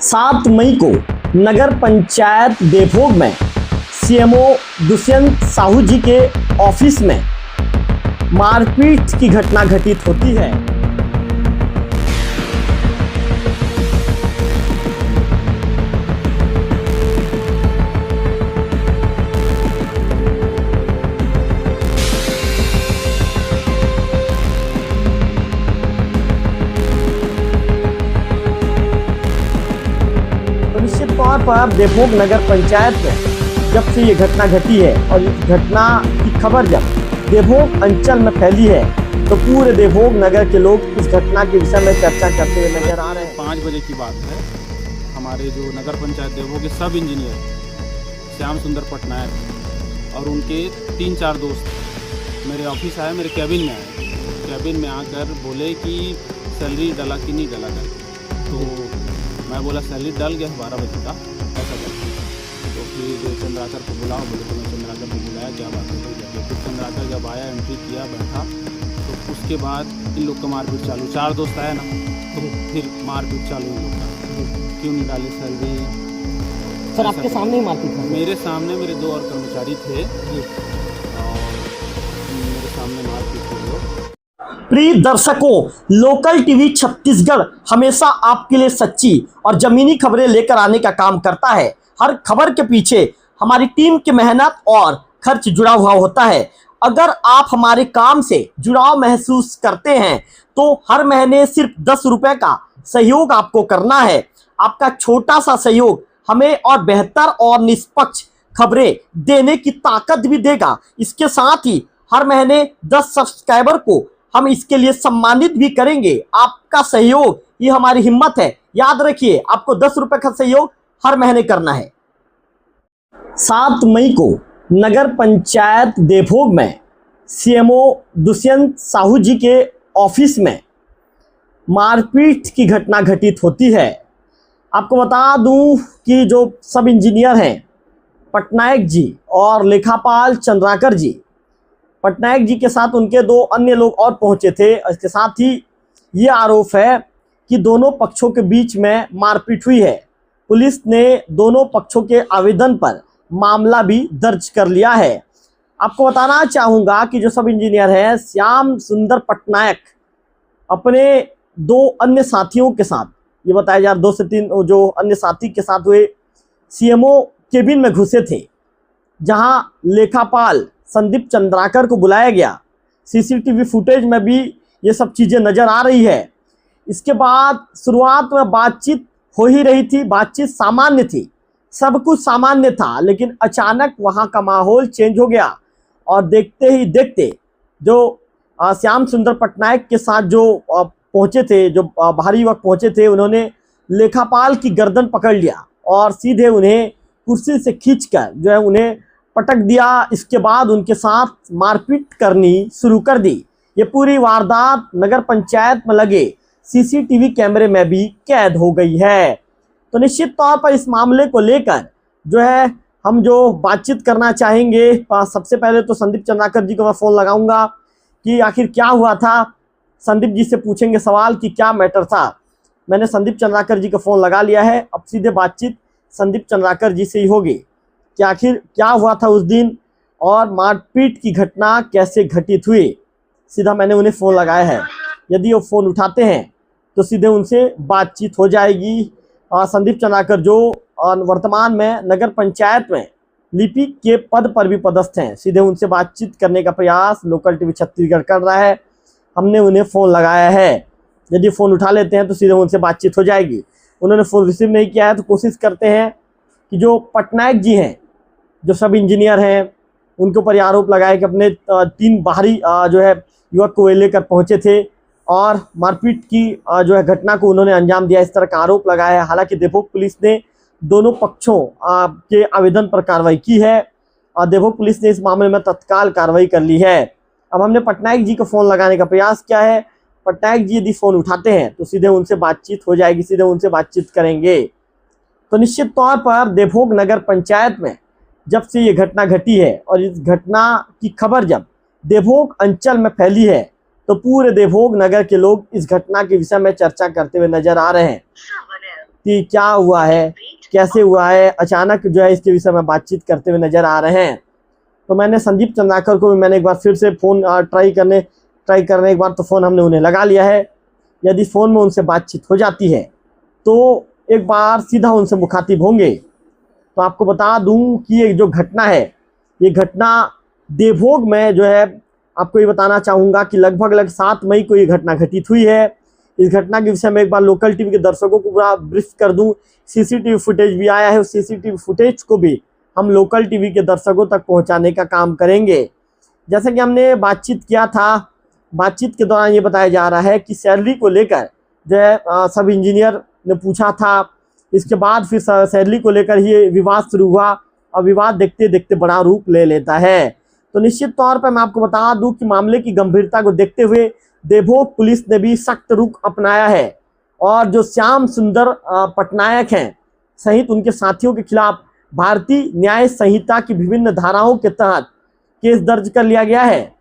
7 मई को नगर पंचायत देवभोग में सीएमओ दुष्यंत साहू जी के ऑफिस में मारपीट की घटना घटित होती है। निश्चित तौर पर देवभोग नगर पंचायत में जब से ये घटना घटी है और इस घटना की खबर जब देवभोग अंचल में फैली है तो पूरे देवभोग नगर के लोग इस घटना के विषय में चर्चा करते हुए नजर आ रहे हैं। 5 बजे की बात है। हमारे जो नगर पंचायत देवभोग के सब इंजीनियर श्याम सुंदर पटनायक और उनके 3-4 दोस्त मेरे ऑफिस आए, मेरे कैबिन में आए। कैबिन में आकर बोले कि सैलरी डला कि नहीं डला कर। तो मैं बोला सैलरी डल गया 12 बजे का, ऐसा करके। तो फिर चंद्राकर को बुलाओ, बोले तो मैं चंद्राकर को बुलाया, क्या बात है। फिर चंद्राकर जब आया, एंट्री किया, बैठा, तो उसके बाद इन लोग का मारपीट चालू। 4 दोस्त आए ना, तो फिर मारपीट चालू इन लोग का। क्यों नहीं डाली सैलरी? सर आपके सामने ही मारपीट हुई? मेरे सामने मेरे 2 और कर्मचारी थे और मेरे सामने मारपीट हुई लोग। प्रिय दर्शकों, लोकल टीवी छत्तीसगढ़ हमेशा आपके लिए सच्ची और जमीनी खबरें लेकर आने का काम करता है। हर खबर के पीछे हमारी टीम की मेहनत और खर्च जुड़ा हुआ होता है। अगर आप हमारे काम से जुड़ाव महसूस करते हैं तो हर महीने सिर्फ 10 रुपए का सहयोग आपको करना है। आपका छोटा सा सहयोग हमें और बेहतर और निष्पक्ष खबरें देने की ताकत भी देगा। इसके साथ ही हर महीने 10 सब्सक्राइबर को हम इसके लिए सम्मानित भी करेंगे। आपका सहयोग ये हमारी हिम्मत है। याद रखिए, आपको 10 रुपए का सहयोग हर महीने करना है। 7 मई को नगर पंचायत देवभोग में सीएमओ दुष्यंत साहू जी के ऑफिस में मारपीट की घटना घटित होती है। आपको बता दूं कि जो सब इंजीनियर हैं पटनायक जी और लेखापाल चंद्राकर जी, पटनायक जी के साथ उनके 2 अन्य लोग और पहुंचे थे। इसके साथ ही ये आरोप है कि दोनों पक्षों के बीच में मारपीट हुई है। पुलिस ने दोनों पक्षों के आवेदन पर मामला भी दर्ज कर लिया है। आपको बताना चाहूँगा कि जो सब इंजीनियर हैं श्याम सुंदर पटनायक अपने 2 अन्य साथियों के साथ, ये बताया जा रहा 2 से 3 जो अन्य साथी के साथ हुए सीएमओ केबिन में घुसे थे, जहां लेखापाल संदीप चंद्राकर को बुलाया गया। सीसीटीवी फुटेज में भी ये सब चीज़ें नज़र आ रही है। इसके बाद शुरुआत में बातचीत हो ही रही थी, बातचीत सामान्य थी, सब कुछ सामान्य था, लेकिन अचानक वहाँ का माहौल चेंज हो गया और देखते ही देखते जो श्याम सुंदर पटनायक के साथ जो पहुँचे थे, जो भारी युवक पहुँचे थे, उन्होंने लेखापाल की गर्दन पकड़ लिया और सीधे उन्हें कुर्सी से खींचकर जो है उन्हें पटक दिया। इसके बाद उनके साथ मारपीट करनी शुरू कर दी। ये पूरी वारदात नगर पंचायत में लगे सीसीटीवी कैमरे में भी कैद हो गई है। तो निश्चित तौर पर इस मामले को लेकर जो है हम जो बातचीत करना चाहेंगे, सबसे पहले तो संदीप चंद्राकर जी को मैं फ़ोन लगाऊंगा कि आखिर क्या हुआ था। संदीप जी से पूछेंगे सवाल कि क्या मैटर था। मैंने संदीप चंद्राकर जी का फ़ोन लगा लिया है। अब सीधे बातचीत संदीप चंद्राकर जी से ही होगी कि आखिर क्या हुआ था उस दिन और मारपीट की घटना कैसे घटित हुई। सीधा मैंने उन्हें फ़ोन लगाया है। यदि वो फ़ोन उठाते हैं तो सीधे उनसे बातचीत हो जाएगी। संदीप चंद्राकर जो वर्तमान में नगर पंचायत में लिपिक के पद पर भी पदस्थ हैं, सीधे उनसे बातचीत करने का प्रयास लोकल टीवी छत्तीसगढ़ कर रहा है। हमने उन्हें फ़ोन लगाया है। यदि फ़ोन उठा लेते हैं तो सीधे उनसे बातचीत हो जाएगी। उन्होंने फ़ोन रिसीव नहीं किया है तो कोशिश करते हैं कि जो पटनायक जी हैं, जो सब इंजीनियर हैं, उनके ऊपर यह आरोप लगाया कि अपने 3 बाहरी जो है युवक को लेकर पहुंचे थे और मारपीट की जो है घटना को उन्होंने अंजाम दिया, इस तरह का आरोप लगाया है। हालांकि देवभोग पुलिस ने दोनों पक्षों के आवेदन पर कार्रवाई की है और देवभोग पुलिस ने इस मामले में तत्काल कार्रवाई कर ली है। अब हमने पटनायक जी को फ़ोन लगाने का प्रयास किया है। पटनायक जी यदि फ़ोन उठाते हैं तो सीधे उनसे बातचीत हो जाएगी, सीधे उनसे बातचीत करेंगे। तो निश्चित तौर पर देवभोग नगर पंचायत में जब से ये घटना घटी है और इस घटना की खबर जब देवभोग अंचल में फैली है तो पूरे देवभोग नगर के लोग इस घटना के विषय में चर्चा करते हुए नजर आ रहे हैं। कि क्या हुआ है, कैसे हुआ है, अचानक जो है इसके विषय में बातचीत करते हुए नजर आ रहे हैं। तो मैंने संदीप चंद्राकर को भी मैंने एक बार फिर से फ़ोन ट्राई करने एक बार तो फ़ोन हमने उन्हें लगा लिया है। यदि फ़ोन में उनसे बातचीत हो जाती है तो एक बार सीधा उनसे मुखातिब होंगे। तो आपको बता दूं कि ये जो घटना है, ये घटना देवभोग में जो है, आपको ये बताना चाहूँगा कि लगभग 7 मई को ये घटना घटित हुई है। इस घटना के विषय में एक बार लोकल टीवी के दर्शकों को पूरा ब्रीफ कर दूं। सीसीटीवी फुटेज भी आया है, उस सीसीटीवी फुटेज को भी हम लोकल टीवी के दर्शकों तक पहुंचाने का काम करेंगे। जैसे कि हमने बातचीत किया था, बातचीत के दौरान ये बताया जा रहा है कि सैलरी को लेकर जो है सब इंजीनियर ने पूछा था। इसके बाद फिर सैलरी को लेकर ही विवाद शुरू हुआ और विवाद देखते देखते बड़ा रूप ले लेता है। तो निश्चित तौर पर मैं आपको बता दूं कि मामले की गंभीरता को देखते हुए देवभोग पुलिस ने भी सख्त रुख अपनाया है और जो श्याम सुंदर पटनायक हैं सहित उनके साथियों के खिलाफ भारतीय न्याय संहिता की विभिन्न धाराओं के तहत केस दर्ज कर लिया गया है।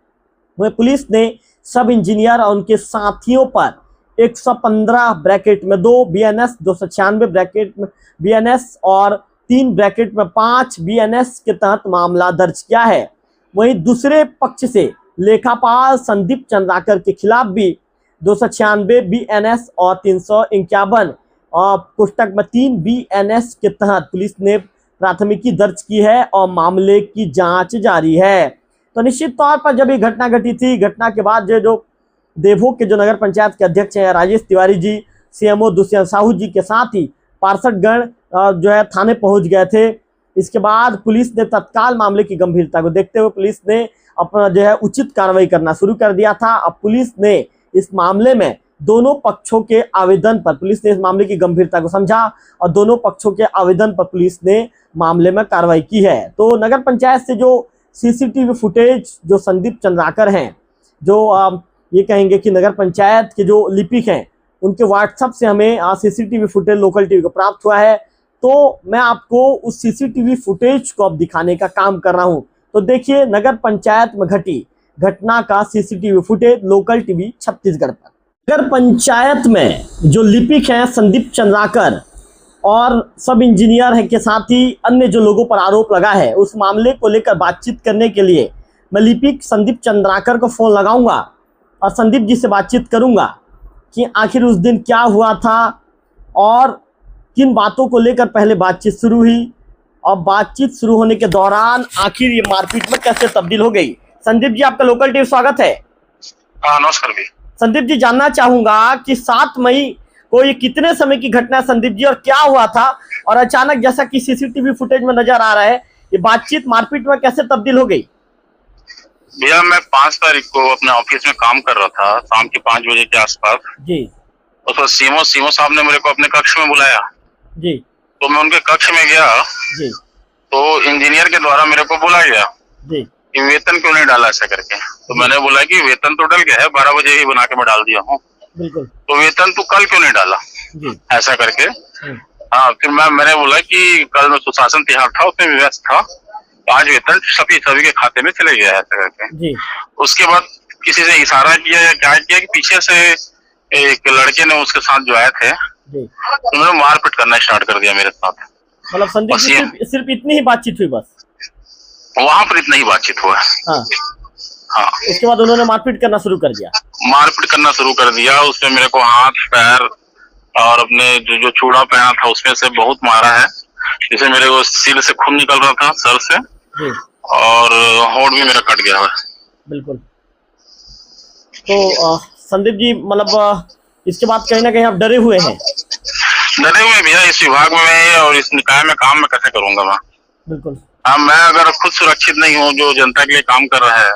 वह पुलिस ने सब इंजीनियर और उनके साथियों पर 115 ब्रैकेट में 2 BNS 296 ब्रैकेट में BNS और 3 ब्रैकेट में 5 BNS के तहत मामला दर्ज किया है। वहीं दूसरे पक्ष से लेखापाल संदीप चंद्राकर के खिलाफ भी 296 BNS और 351 और पुस्तक में 3 BNS के तहत पुलिस ने प्राथमिकी दर्ज की है और मामले की जांच जारी है। तो निश्चित तौर पर जब ये घटना घटी थी, घटना के बाद जो देवभोग के जो नगर पंचायत के अध्यक्ष हैं राजेश तिवारी जी, CMO दुष्यंत साहू जी के साथ ही पार्षदगण जो है थाने पहुंच गए थे। इसके बाद पुलिस ने तत्काल मामले की गंभीरता को देखते हुए पुलिस ने अपना जो है उचित कार्रवाई करना शुरू कर दिया था। अब पुलिस ने इस मामले में दोनों पक्षों के आवेदन पर पुलिस ने इस मामले की गंभीरता को समझा और दोनों पक्षों के आवेदन पर पुलिस ने मामले में कार्रवाई की है। तो नगर पंचायत से जो CCTV फुटेज जो संदीप चंद्राकर हैं, जो ये कहेंगे कि नगर पंचायत के जो लिपिक हैं, उनके WhatsApp से हमें CCTV फुटेज लोकल टीवी को प्राप्त हुआ है। तो मैं आपको उस CCTV फुटेज को अब दिखाने का काम कर रहा हूँ। तो देखिए नगर पंचायत में घटी घटना का CCTV footage local TV Chhattisgarh पर। नगर पंचायत में जो लिपिक हैं संदीप चंद्राकर और सब इंजीनियर हैं के साथ ही अन्य जो लोगों पर आरोप लगा है, उस मामले को लेकर बातचीत करने के लिए मैं लिपिक संदीप चंद्राकर को फ़ोन लगाऊंगा और संदीप जी से बातचीत करूंगा कि आखिर उस दिन क्या हुआ था और किन बातों को लेकर पहले बातचीत शुरू हुई और बातचीत शुरू होने के दौरान आखिर ये मारपीट में कैसे तब्दील हो गई। संदीप जी, आपका लोकल टीवी स्वागत है। नमस्कार भी। संदीप जी, जानना चाहूंगा कि 7 मई को ये कितने समय की घटना है संदीप जी, और क्या हुआ था और अचानक जैसा कि CCTV फुटेज में नजर आ रहा है ये बातचीत मारपीट में कैसे तब्दील हो गई? भैया, मैं 5 तारीख को अपने ऑफिस में काम कर रहा था शाम के 5 बजे के आसपास जी। उस वक्त सीमो साहब ने मेरे को अपने कक्ष में बुलाया जी। तो मैं उनके कक्ष में गया जी। तो इंजीनियर के द्वारा मेरे को बुलाया गया जी कि वेतन क्यों नहीं डाला ऐसा करके। तो मैंने बोला कि वेतन तो डल गया है, 12 बजे ही बना के मैं डाल दिया हूँ। बिल्कुल। तो वेतन तू कल क्यों नहीं डाला जी। ऐसा करके। हाँ, फिर मैंने बोला कि कल मैं सुशासन तिहार था उसमें व्यस्त था, आज वेतन सभी के खाते में चले गया ऐसा करके। जी। उसके बाद किसी से इशारा किया या क्या किया कि पीछे से एक लड़के ने उसके साथ जो आए थे उन्होंने मारपीट करना स्टार्ट कर दिया मेरे साथ। मतलब संदीप जी सिर्फ इतनी ही बातचीत हुई? बस वहां पर इतना ही बातचीत हुआ। हाँ। उसके बाद उन्होंने मारपीट करना शुरू कर दिया? मारपीट करना शुरू कर दिया। उसमें मेरे को हाथ पैर और अपने जो चूड़ा पहना था उसमें से बहुत मारा है, जिससे मेरे को सिर से खून निकल रहा था, सर से, और होंठ भी मेरा कट गया है। बिल्कुल। तो संदीप जी, मतलब इसके बाद कहीं ना कहीं आप डरे हुए हैं? डरे हुए भैया, इस विभाग में और इस निकाय में काम मैं कैसे करूंगा मैं? बिल्कुल। हाँ, मैं अगर खुद सुरक्षित नहीं हूँ जो जनता के लिए काम कर रहा है,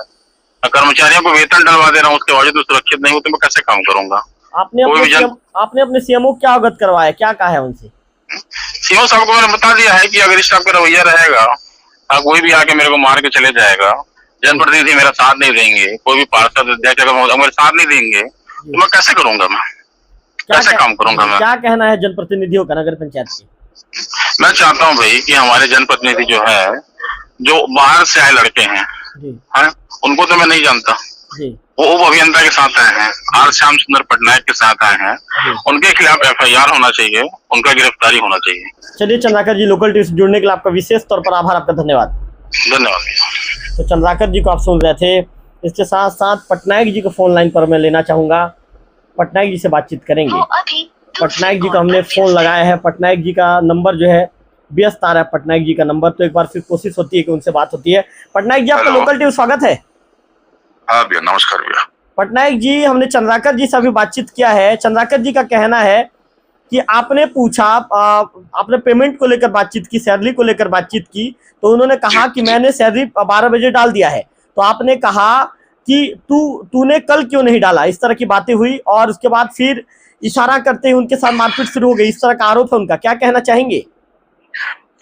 कर्मचारियों को वेतन डलवा दे रहा हूँ, उसके बावजूद मैं सुरक्षित नहीं हूँ, तो मैं कैसे काम करूंगा? आपने अपने CMO क्या अवगत करवाया, क्या कहा है उनसे? CMO साहब को मैंने बता दिया है कि अगर इस टाइप का रवैया रहेगा, कोई भी आके मेरे को मार के चले जाएगा, जनप्रतिनिधि मेरा साथ नहीं देंगे, कोई भी पार्षद अध्यक्ष अगर मेरे साथ नहीं देंगे तो मैं कैसे करूंगा? मैं कैसे काम करूंगा? मैं क्या कहना है जनप्रतिनिधियों का नगर पंचायत की? मैं चाहता हूँ भाई कि हमारे जनप्रतिनिधि जो है, जो बाहर से आए लड़के हैं, उनको तो मैं नहीं जानता, वो उप अभियंता के साथ आए हैं, आर श्याम सुंदर पटनायक के साथ आए हैं, उनके खिलाफ FIR होना चाहिए, उनका गिरफ्तारी होना चाहिए। चलिए चंद्राकर जी, लोकल टीवी से जुड़ने के लिए आपका विशेष तौर पर आभार, आपका धन्यवाद। धन्यवाद। तो चंद्राकर जी को आप सुन रहे थे। इसके साथ साथ पटनायक जी को फोन लाइन पर मैं लेना चाहूंगा। पटनायक जी से बातचीत करेंगे। पटनायक जी को हमने फोन लगाया है। पटनायक जी का नंबर जो है व्यस्त आ रहा है। पटनायक जी का नंबर, तो एक बार फिर कोशिश होती है कि उनसे बात होती है। पटनायक जी, आपका लोकल टीवी स्वागत है। हाँ भैया, नमस्कार भैया। पटनायक जी, हमने चंद्राकर जी से अभी बातचीत किया है। चंद्राकर जी का कहना है कि आपने पूछा, आपने पेमेंट को लेकर बातचीत की, सैलरी को लेकर बातचीत की, तो उन्होंने कहा कि मैंने सैलरी 12 बजे डाल दिया है। तो आपने कहा कि तूने कल क्यों नहीं डाला, इस तरह की बातें हुई और उसके बाद फिर इशारा करते हुए उनके साथ मारपीट शुरू हो गई। इस तरह का आरोप है उनका, क्या कहना चाहेंगे?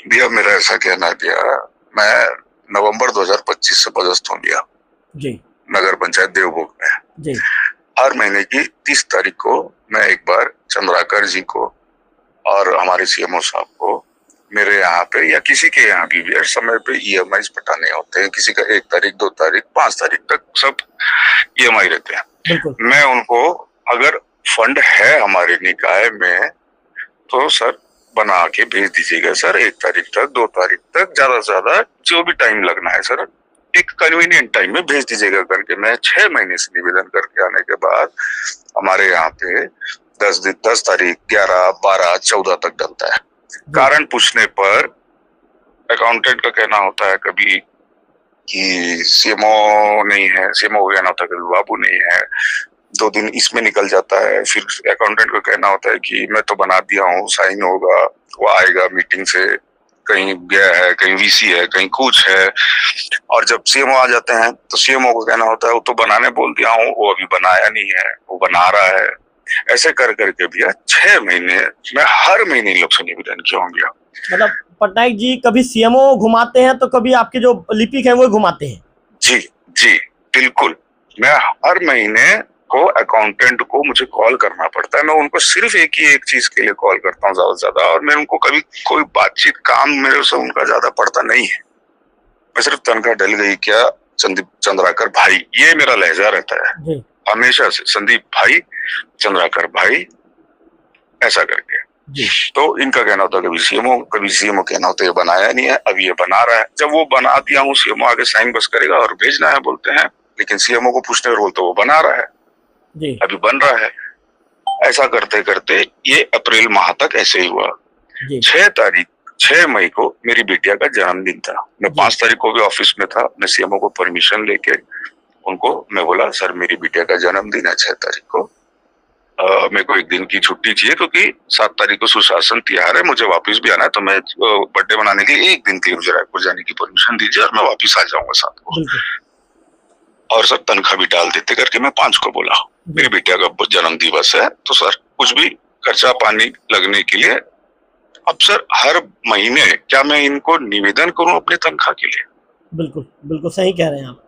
भैया मेरा ऐसा कहना है भैया, मैं नवंबर 2025 से पदस्थ हूँ भैया जी, नगर पंचायत देवभोग में जी। हर महीने की 30 तारीख को मैं एक बार चंद्राकर जी को और हमारे CMO साहब को मेरे यहाँ पे या किसी के यहाँ भी हर समय पे EMIs पटाने होते हैं। किसी का 1 तारीख, 2 तारीख, 5 तारीख तक सब EMI रहते हैं। बिल्कुल। मैं उनको, अगर फंड है हमारे निकाय में तो सर बना के भेज दीजिएगा सर, 1 तारीख तक, 2 तारीख तक, ज्यादा से ज्यादा जो भी टाइम लगना है सर, एक कन्वीनियंट टाइम में भेज दीजिएगा करके। मैं 6 महीने से निवेदन करके आने के बाद हमारे यहाँ पे 10 तारीख, 11, 12, 14 तक डलता है। कारण पूछने पर अकाउंटेंट का कहना होता है कभी कि CMO नहीं है, CMO का कहना होता है कभी बाबू नहीं है, 2 दिन इसमें निकल जाता है। फिर अकाउंटेंट का कहना होता है कि मैं तो बना दिया हूँ, साइन होगा, वो आएगा मीटिंग से, कहीं गया है, कहीं VC है, कहीं कुछ है। और जब CMO आ जाते हैं तो CMO को कहना होता है वो तो बनाने बोल दिया हूँ, वो अभी बनाया नहीं है, वो बना रहा है। ऐसे कर करके भैया 6 महीने मैं हर महीने इन लोग से निवेदन किया हूँ भैया। मतलब पटनायक जी, कभी CMO घुमाते हैं तो कभी आपके जो लिपिक है वो घुमाते हैं। जी जी बिल्कुल। मैं हर महीने को अकाउंटेंट को मुझे कॉल करना पड़ता है। मैं उनको सिर्फ एक चीज के लिए कॉल करता हूँ ज्यादा से ज्यादा, और मैं उनको कभी कोई बातचीत, काम मेरे से उनका ज्यादा पड़ता नहीं है। मैं सिर्फ तनख्वाह डल गई क्या संदीप चंद्राकर भाई, ये मेरा लहजा रहता है जी। हमेशा से, संदीप भाई, चंद्राकर भाई, ऐसा करके। जी। तो इनका कहना होता है कभी CMO कहना होता है ये बनाया नहीं है, अभी ये बना रहा है। जब वो बना दिया हूँ, CMO आगे साइन बस करेगा और भेजना है बोलते हैं, लेकिन CMO को पूछने पर बोलते वो बना रहा है जी। अभी बन रहा है। ऐसा करते करते ये अप्रैल माह तक ऐसे ही हुआ। 6 मई को मेरी बिटिया का जन्मदिन था। मैं 5 तारीख को भी ऑफिस में था। मैं CMO को परमिशन लेके उनको मैं बोला सर मेरी बिटिया का जन्मदिन है 6 तारीख को, मेरे को 1 दिन की छुट्टी चाहिए क्योंकि 7 तारीख को सुशासन त्योहार है, मुझे वापस भी आना है, तो मैं बर्थडे मनाने के लिए 1 दिन के लिए मुझे रायपुर जाने की परमिशन दीजिए और मैं वापस आ जाऊंगा 7 को। और सर तनख्वाह भी डाल देते करके मैं 5 को बोला। मेरी बिटिया का जन्म दिवस है तो सर कुछ भी खर्चा पानी लगने के लिए, अब सर हर महीने क्या मैं इनको निवेदन करूं अपनी तनख्वाह के लिए? बिल्कुल बिल्कुल सही कह रहे हैं आप।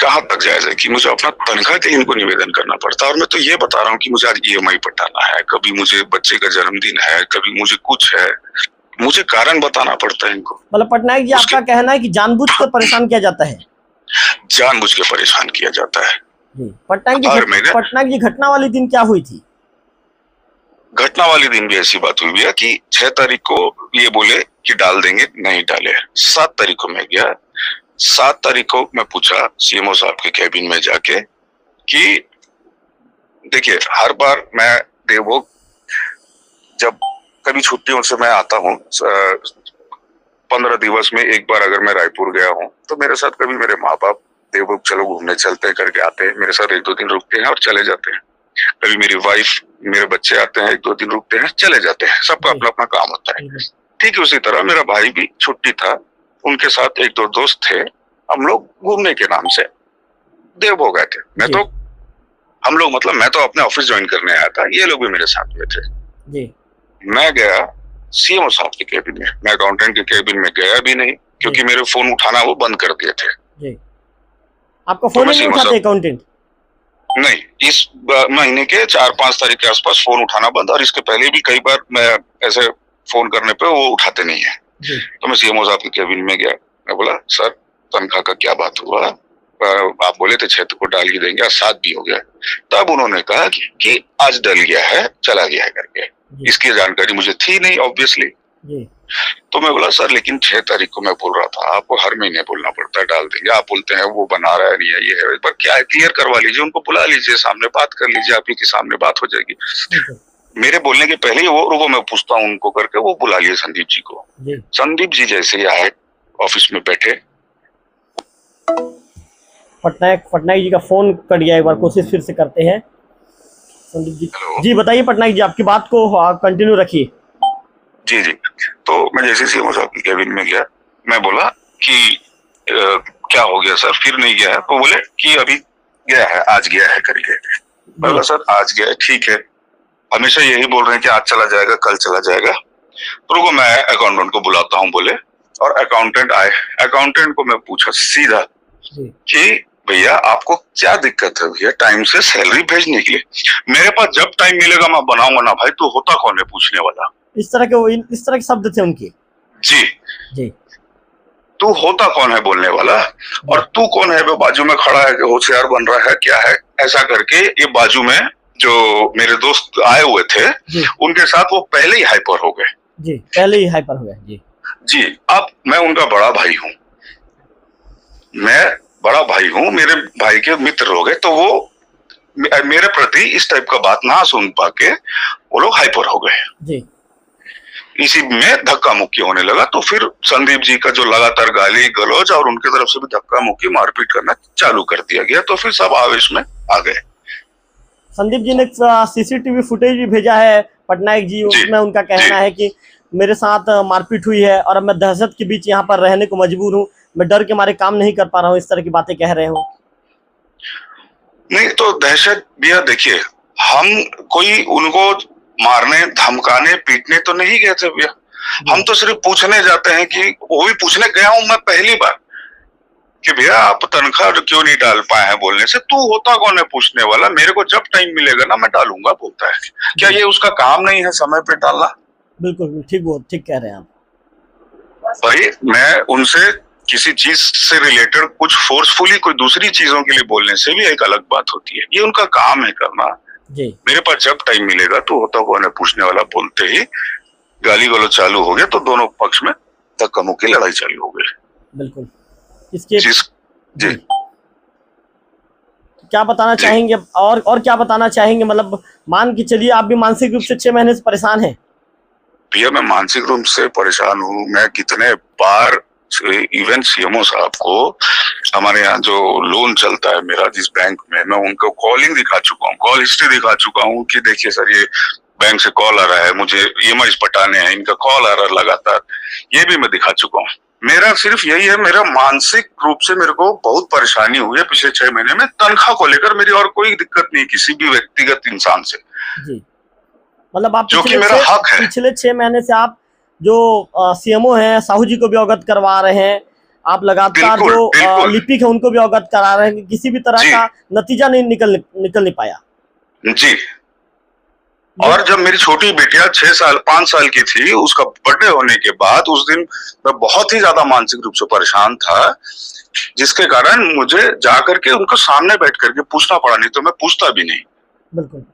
कहाँ तक जायज है कि मुझे अपना तनख्वाह के इनको निवेदन करना पड़ता है? और मैं तो ये बता रहा हूँ कि मुझे आज EMI पटाना है, कभी मुझे बच्चे का जन्मदिन है, कभी मुझे कुछ है, मुझे कारण बताना पड़ता है इनको। मतलब पटनायक जी, आपका कहना है कि जानबूझकर परेशान किया जाता है? जानबूझ के परेशान किया जाता है। पटनायक जी, घटना वाले दिन क्या हुई थी? घटना वाले दिन भी ऐसी बात हुई भैया कि 6 तारीख को ये बोले कि डाल देंगे, नहीं डाले। 7 तारीख को मैं गया। 7 तारीख को मैं पूछा CMO साहब के कैबिन में जाके कि देखिए हर बार मैं देवभोग जब कभी छुट्टियों से मैं आता हूँ, 15 दिवस में एक बार अगर मैं रायपुर गया हूँ तो मेरे साथ कभी मेरे माँ बाप देवभोग चलो घूमने चलते करके आते हैं, मेरे साथ 1-2 दिन रुकते हैं और चले जाते हैं। कभी मेरी वाइफ, मेरे बच्चे आते हैं, 1-2 दिन रुकते हैं, चले जाते हैं। सबका अपना अपना काम होता है। ठीक है, उसी तरह मेरा भाई भी छुट्टी था, उनके साथ 1-2 दोस्त थे, हम लोग घूमने के नाम से देवभोग गए थे। मैं तो अपने ऑफिस ज्वाइन करने आया था, ये लोग भी मेरे साथ में थे। मैं गया CMO साहब के केबिन में, मैं अकाउंटेंट के केबिन में गया भी नहीं क्योंकि मेरे फोन उठाना वो बंद कर दिए थे। आपका फोन नहीं उठाते अकाउंटेंट? नहीं, इस महीने के 4-5 तारीख के आसपास फोन उठाना बंद, और इसके पहले भी कई बार मैं ऐसे फोन करने पे वो उठाते नहीं है। तो मैं CMO साहब के केबिन में गया, मैं बोला सर तनख्वाह का क्या बात हुआ? आप बोले थे 6 को डाल ही देंगे, आज 7 भी हो गया। तब उन्होंने कहा कि आज डल गया है, चला गया है करके। इसकी जानकारी मुझे थी नहीं ऑब्वियसली। तो मैं बोला सर लेकिन 6 तारीख को मैं बोल रहा था, आपको हर महीने बोलना पड़ता है डाल देंगे, आप बोलते हैं वो बना रहा है नहीं है, ये है। एक बार क्या है क्लियर करवा लीजिए, उनको बुला लीजिए, सामने बात कर लीजिए, आप ही के सामने बात हो जाएगी। मेरे बोलने के पहले ही वो मैं पूछता हूँ उनको करके, वो बुला लिए संदीप जी को। संदीप जी जैसे ही आए ऑफिस में बैठे, पटनायक जी का फोन कट गया, एक बार कोशिश फिर से करते हैं। संदीप जी जी बताइए पटनायक जी, आपकी बात को कंटिन्यू रखिए। जी तो मैं जैसे सीएमओ साहब की कैबिन में गया, मैं बोला कि क्या हो गया सर, फिर नहीं गया है? तो बोले कि अभी गया है, आज गया है करके। मैं बोला सर आज गया है, ठीक है, हमेशा यही बोल रहे हैं कि आज चला जाएगा, कल चला जाएगा। तो रुको मैं अकाउंटेंट को बुलाता हूँ बोले, और अकाउंटेंट आए। अकाउंटेंट को मैं पूछा सीधा कि भैया आपको क्या दिक्कत है भैया टाइम से सैलरी भेजने के लिए? मेरे पास जब टाइम मिलेगा मैं बनाऊंगा ना भाई, तो होता कौन है पूछने वाला? इस तरह के शब्द थे उनके। जी तू होता कौन है बोलने वाला, और तू कौन है वो बाजू में खड़ा है, होशियार बन रहा है क्या है, ऐसा करके। ये बाजू में जो मेरे दोस्त आए हुए थे उनके साथ वो पहले ही हाइपर हो गए। पहले ही हाइपर हो गए। जी अब मैं उनका बड़ा भाई हूँ, मेरे भाई के मित्र हो गए, तो वो मेरे प्रति इस टाइप का बात ना सुन पाके वो लोग हाइपर हो गए। इसी में धक्का मुक्की होने लगा। तो फिर संदीप जी का जो लगातार गाली गलौज और उनकी तरफ से भी धक्का मुक्की मारपीट करना चालू कर दिया गया। तो फिर सब आवेश में आ गए। संदीप जी ने सीसीटीवी फुटेज भी भेजा है पटनायक जी, उसमें उनका कहना है कि मेरे साथ मारपीट हुई है और अब मैं दहशत के बीच यहाँ पर रहने को मजबूर हूँ, मैं डर के मारे काम नहीं कर पा रहा हूँ, इस तरह की बातें कह रहे हो। नहीं तो दहशत भैया देखिए, हम कोई उनको मारने धमकाने पीटने तो नहीं गए थे भैया, हम तो सिर्फ पूछने जाते हैं कि, वो भी पूछने गया हूं मैं पहली बार कि भैया आप तनख्वाह क्यों नहीं डाल पाए हैं? बोलने से तू होता कौन है पूछने वाला, मेरे को जब टाइम मिलेगा ना मैं डालूंगा बोलता है। क्या ये उसका काम नहीं है समय पे डालना? बिल्कुल ठीक कह रहे हैं आप। भाई मैं उनसे किसी चीज से रिलेटेड कुछ फोर्सफुली कोई दूसरी चीजों के लिए बोलने से भी एक अलग बात होती है, ये उनका काम है करना। मेरे पास जब टाइम मिलेगा तो होता कौन है पूछने वाला बोलते ही गाली गलौज चालू हो गया, तो दोनों पक्ष में धक्का मुक्की लड़ाई चालू हो गई। बिल्कुल। इसके जी क्या बताना चाहेंगे और क्या बताना चाहेंगे? मतलब मान के चलिए आप भी मानसिक रूप से 6 महीने से परेशान हैं। भैया मैं मानसिक रूप से परेशान हूँ। मैं कितने बार इवन सीएमओ साहब को, हमारे यहाँ जो लोन चलता है मेरा जिस बैंक में, मैं उनको कॉलिंग दिखा चुका हूँ, कॉल हिस्ट्री दिखा चुका हूँ कि देखिए सर ये बैंक से कॉल आ रहा है, मुझे ईएमआई पटाने हैं, इनका कॉल आ रहा है लगातार, ये भी मैं दिखा चुका हूँ। मेरा सिर्फ यही है, मेरा मानसिक रूप से मेरे को बहुत परेशानी हुई है पिछले 6 महीने में। तनख्वाह को लेकर मेरी और कोई दिक्कत नहीं किसी भी व्यक्तिगत इंसान से। मतलब आप जो कि मेरा हक है। पिछले 6 महीने से आप जो सीएमओ हैं साहू जी को भी अवगत करवा रहे हैं, आप लगातार जो लिपिक है उनको भी अवगत करा रहे हैं कि किसी भी तरह का नतीजा नहीं निकल नहीं पाया। जी। और जब मेरी छोटी बेटिया 5 साल की थी, उसका बर्थडे होने के बाद उस दिन मैं बहुत ही ज्यादा मानसिक रूप से परेशान था, जिसके कारण मुझे जाकर के उनको सामने बैठ करके पूछना पड़ा, नहीं तो मैं पूछता भी नहीं। बिल्कुल।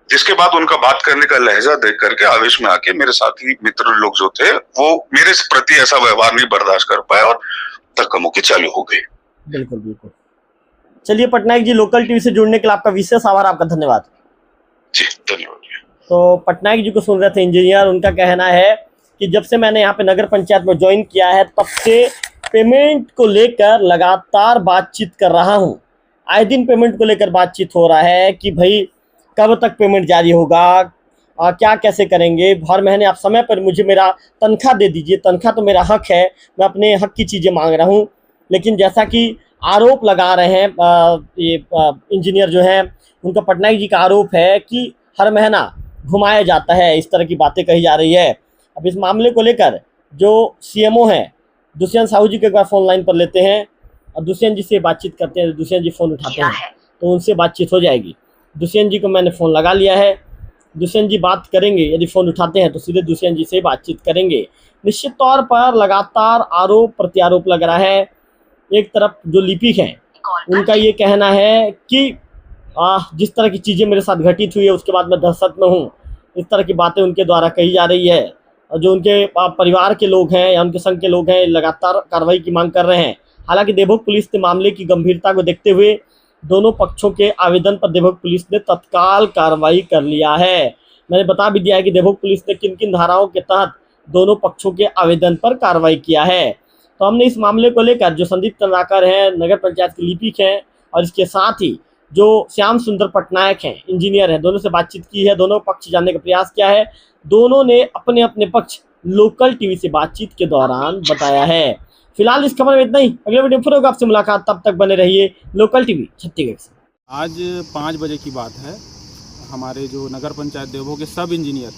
जिसके बाद उनका बात करने का लहजा देख करके आवेश में आके मेरे साथी मित्र लोग जो थे वो मेरे प्रति ऐसा व्यवहार नहीं बर्दाश्त कर पाए और धक्का मुक्की चालू हो गई। बिल्कुल। चलिए पटनायक जी, लोकल टीवी से जुड़ने के लिए आपका विशेष आभार, आपका धन्यवाद। जी धन्यवाद। तो पटनायक जी को सुन रहे थे इंजीनियर, उनका कहना है कि जब से मैंने यहाँ पे नगर पंचायत में ज्वाइन किया है तब से पेमेंट को लेकर लगातार बातचीत कर रहा हूँ। आए दिन पेमेंट को लेकर बातचीत हो रहा है कि भाई कब तक पेमेंट जारी होगा, क्या कैसे करेंगे, हर महीने आप समय पर मुझे मेरा तनख्वाह दे दीजिए, तनख्वाह तो मेरा हक है, मैं अपने हक की चीज़ें मांग रहा हूँ। लेकिन जैसा कि आरोप लगा रहे हैं ये इंजीनियर जो हैं, उनका पटनायक जी का आरोप है कि हर महीना घुमाया जाता है, इस तरह की बातें कही जा रही है। अब इस मामले को लेकर जो सीएमओ हैं दुष्यंत साहू जी को एक बार फोन लाइन पर लेते हैं और दुष्यंत जी से बातचीत करते हैं। दुष्यंत जी फ़ोन उठाते हैं तो उनसे बातचीत हो जाएगी। दुष्यंत जी को मैंने फ़ोन लगा लिया है, दुष्यंत जी बात करेंगे, यदि फ़ोन उठाते हैं तो सीधे दुष्यंत जी से बातचीत करेंगे। निश्चित तौर पर लगातार आरोप प्रत्यारोप लग रहा है एक तरफ जो लिपिक हैं उनका ये कहना है कि जिस तरह की चीज़ें मेरे साथ घटित हुई है उसके बाद मैं दहशत में हूँ, इस तरह की बातें उनके द्वारा कही जा रही है। और जो उनके परिवार के लोग हैं या उनके संघ के लोग हैं लगातार कार्रवाई की मांग कर रहे हैं। हालांकि देवभोग पुलिस ने मामले की गंभीरता को देखते हुए दोनों पक्षों के आवेदन पर देवभोग पुलिस ने तत्काल कार्रवाई कर लिया है। मैंने बता भी दिया है कि देवभोग पुलिस ने किन किन धाराओं के तहत दोनों पक्षों के आवेदन पर कार्रवाई किया है। तो हमने इस मामले को लेकर जो संदीप चंद्राकर हैं, नगर पंचायत के लिपिक हैं, और इसके साथ ही जो श्याम सुंदर पटनायक हैं, इंजीनियर हैं, दोनों से बातचीत की है, दोनों पक्ष जानने का प्रयास किया है। दोनों ने अपने अपने पक्ष लोकल टीवी से बातचीत के दौरान बताया है। फिलहाल इस खबर में इतना ही। अगले वीडियो फिर होगा आपसे मुलाकात, तब तक बने रहिए लोकल टीवी छत्तीसगढ़ से। आज 5 बजे की बात है। हमारे जो नगर पंचायत देवभोग के सब इंजीनियर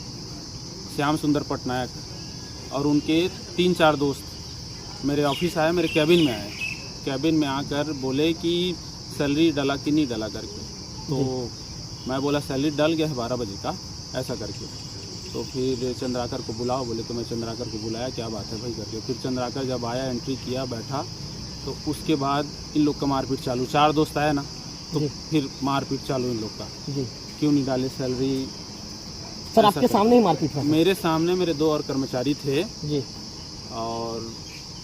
श्याम सुंदर पटनायक और उनके 3-4 दोस्त मेरे ऑफिस आए, मेरे कैबिन में आए। कैबिन में आकर बोले कि सैलरी डाला कि नहीं डाला करके। तो मैं बोला सैलरी डल गया है 12 बजे का, ऐसा करके। तो फिर चंद्राकर को बुलाओ बोले, तो मैं चंद्राकर को बुलाया, क्या बात है भाई करके। फिर चंद्राकर जब आया, एंट्री किया, बैठा, तो उसके बाद इन लोग का मारपीट चालू। 4 दोस्त आए ना, तो फिर मारपीट चालू इन लोग का। क्यों नहीं डाले सैलरी। सर आपके सामने ही मारपीट हुआ? मेरे सामने, मेरे 2 और कर्मचारी थे जी, और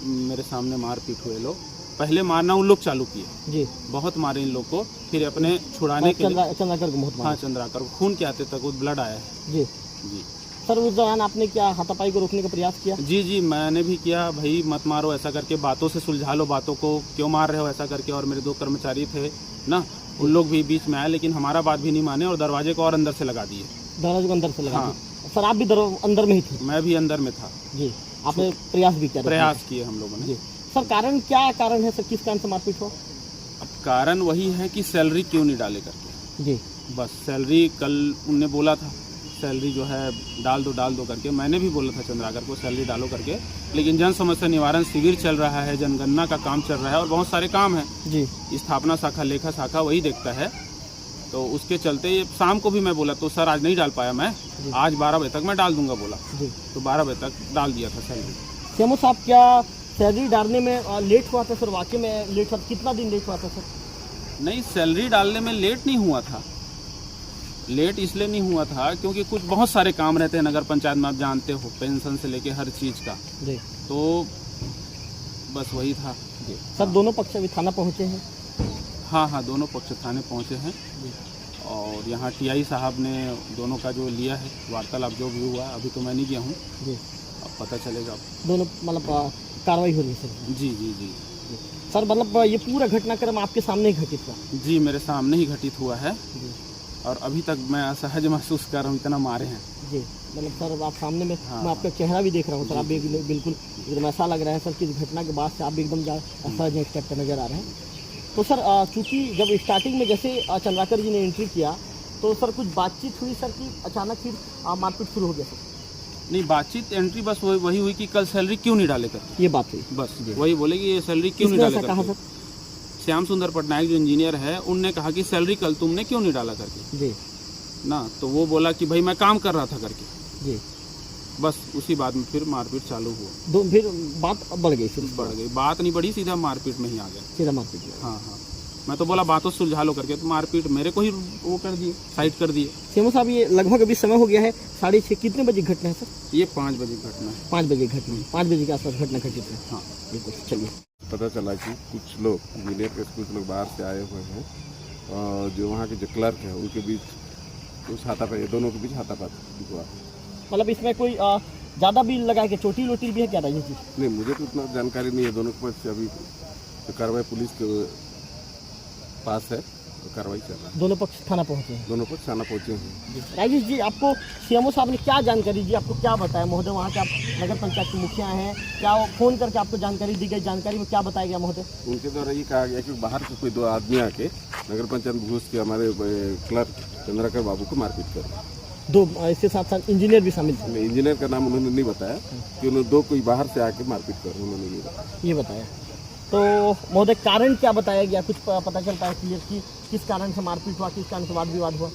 मेरे सामने मारपीट हुए। लोग पहले मारना उन लोग चालू किए जी, बहुत मारे इन लोग को। फिर अपने छुड़ाने के लिए चंद्राकर को बहुत मारा। हाँ, चंद्राकर को खून के आते तक वो ब्लड आया है जी। जी। सर उस दौरान आपने क्या हाथापाई को रोकने का प्रयास किया? जी, मैंने भी किया। भाई मत मारो ऐसा करके, बातों से सुलझा लो बातों को, क्यों मार रहे हो ऐसा करके। और मेरे 2 कर्मचारी थे ना, उन लोग भी बीच में आए, लेकिन हमारा बात भी नहीं माने और दरवाजे को और अंदर से लगा दिए। दरवाजे को अंदर से लगा हाँ। दिए। सर आप भी अंदर में ही थे? मैं भी अंदर में था जी। आपने प्रयास भी किया? प्रयास किए हम लोगों ने। सर कारण क्या कारण है सर, किस कारण से मारपीट हुआ? अब कारण वही है कि सैलरी क्यों नहीं डाले करके। जी, बस सैलरी कल उनने बोला था सैलरी जो है डाल दो करके। मैंने भी बोला था चंद्राकर को सैलरी डालो करके, लेकिन जन समस्या निवारण शिविर चल रहा है, जनगणना का काम चल रहा है और बहुत सारे काम हैं जी। स्थापना शाखा, लेखा शाखा वही देखता है। तो उसके चलते शाम को भी मैं बोला, तो सर आज नहीं डाल पाया मैं, आज 12 बजे तक मैं डाल दूंगा बोला जी। तो 12 बजे तक डाल दिया था सैलरी। सीएमओ साहब क्या सैलरी डालने में लेट हुआ था सर? वाकई में लेट हुआ? कितना दिन लेट हुआ था सर? नहीं, सैलरी डालने में लेट नहीं हुआ था। लेट इसलिए नहीं हुआ था क्योंकि कुछ बहुत सारे काम रहते हैं नगर पंचायत में, आप जानते हो, पेंशन से लेके हर चीज़ का जी। तो बस वही था जी। सर दोनों पक्ष अभी थाना पहुँचे हैं? हाँ, दोनों पक्ष थाने पहुँचे हैं और यहाँ टीआई साहब ने दोनों का जो लिया है वार्तालाप जो भी हुआ, अभी तो मैं नहीं गया हूँ जी, अब पता चलेगा। दोनों मतलब कार्रवाई हो रही है सर? जी। सर मतलब ये पूरा घटनाक्रम आपके सामने ही घटित हुआ? जी, मेरे सामने ही घटित हुआ है जी। और अभी तक मैं असहज महसूस कर रहा हूँ, इतना मारे हैं जी। मतलब सर आप सामने में मैं आपका चेहरा भी देख रहा हूँ सर, आप बिल्कुल एकदम ऐसा लग रहा है सर कि इस घटना के बाद से आप भी एकदम असहज स्टेप पर नजर आ रहे हैं। तो सर चूँकि जब स्टार्टिंग में जैसे चंद्राकर जी ने एंट्री किया तो सर कुछ बातचीत हुई सर कि अचानक फिर मारपीट शुरू हो गया सर? नहीं, बातचीत एंट्री बस वही हुई कि कल सैलरी क्यों नहीं डाले कर, ये बात हुई बस। वही बोले कि ये सैलरी क्यों नहीं डाले कर। श्याम सुंदर पटनायक जो इंजीनियर है उनने कहा कि सैलरी कल तुमने क्यों नहीं डाला करके जी ना। तो वो बोला कि भाई मैं काम कर रहा था करके जी। बस उसी बात में फिर मारपीट चालू हुआ। फिर बात बढ़ गई? फिर बढ़ गई, बात नहीं बढ़ी, सीधा मारपीट में ही आ गया। सीधा मारपीट? हाँ, मैं तो बोला बातों सुलझा लो करके, तो मारपीट मेरे को ही वो कर दिए, साइड कर दिए। सीएमओ साहब ये लगभग अभी समय हो गया है 6:30, कितने बजे घटना है सर? ये 5 बजे घटना है। 5 बजे घटना, 5 बजे के आसपास घटना घटित है। हाँ बिल्कुल। चलिए, पता चला कि कुछ लोग इंजीनियर के कुछ लोग बाहर से आए हुए हैं और जो वहाँ के जो क्लर्क हैं उनके बीच उस हाथापाई, दोनों के बीच हाथापाई हुआ। मतलब इसमें कोई ज़्यादा भी लगा के चोटी लोटी भी है क्या राजेश जी? नहीं, मुझे तो उतना जानकारी नहीं है। दोनों के पास अभी कार्रवाई पुलिस के पास है, कार्रवाई चल रहा है। दोनों पक्ष थाना पहुँचे हैं? दोनों पक्ष थाना पहुँचे हैं। राजेश जी आपको सीएमओ साहब ने क्या जानकारी दी, आपको क्या बताया महोदय? वहाँ के आप नगर पंचायत के मुखिया हैं, क्या फ़ोन करके आपको जानकारी दी गई? जानकारी में क्या बताया गया महोदय? उनके द्वारा ये कहा गया कि बाहर से कोई 2 आदमी आके नगर पंचायत घुस के हमारे क्लर्क चंद्राकर बाबू को मारपीट कर 2, इसके साथ साथ इंजीनियर भी शामिल थे? इंजीनियर का नाम उन्होंने नहीं बताया कि उन्होंने 2 कोई बाहर से आके मारपीट कर, उन्होंने ये बताया। तो महोदय कारण क्या बताया गया, कुछ पता चल पाया क्लियर कि किस कारण से मारपीट हुआ, किस कारण से वाद विवाद हुआ?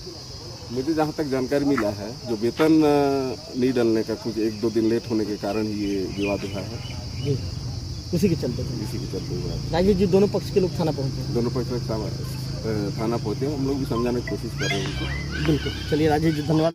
मुझे जहाँ तक जानकारी मिला है, जो वेतन नहीं डालने का कुछ 1-2 दिन लेट होने के कारण ही ये विवाद हुआ है जी। उसी के चलते इसी के चलते हुआ है। राजेश जी, दोनों पक्ष के लोग थाना पहुंचे? दोनों पक्ष में थाना पहुंचे, हम लोग भी समझाने की कोशिश कर रहे हैं उनको। बिल्कुल। चलिए राजेश जी, धन्यवाद।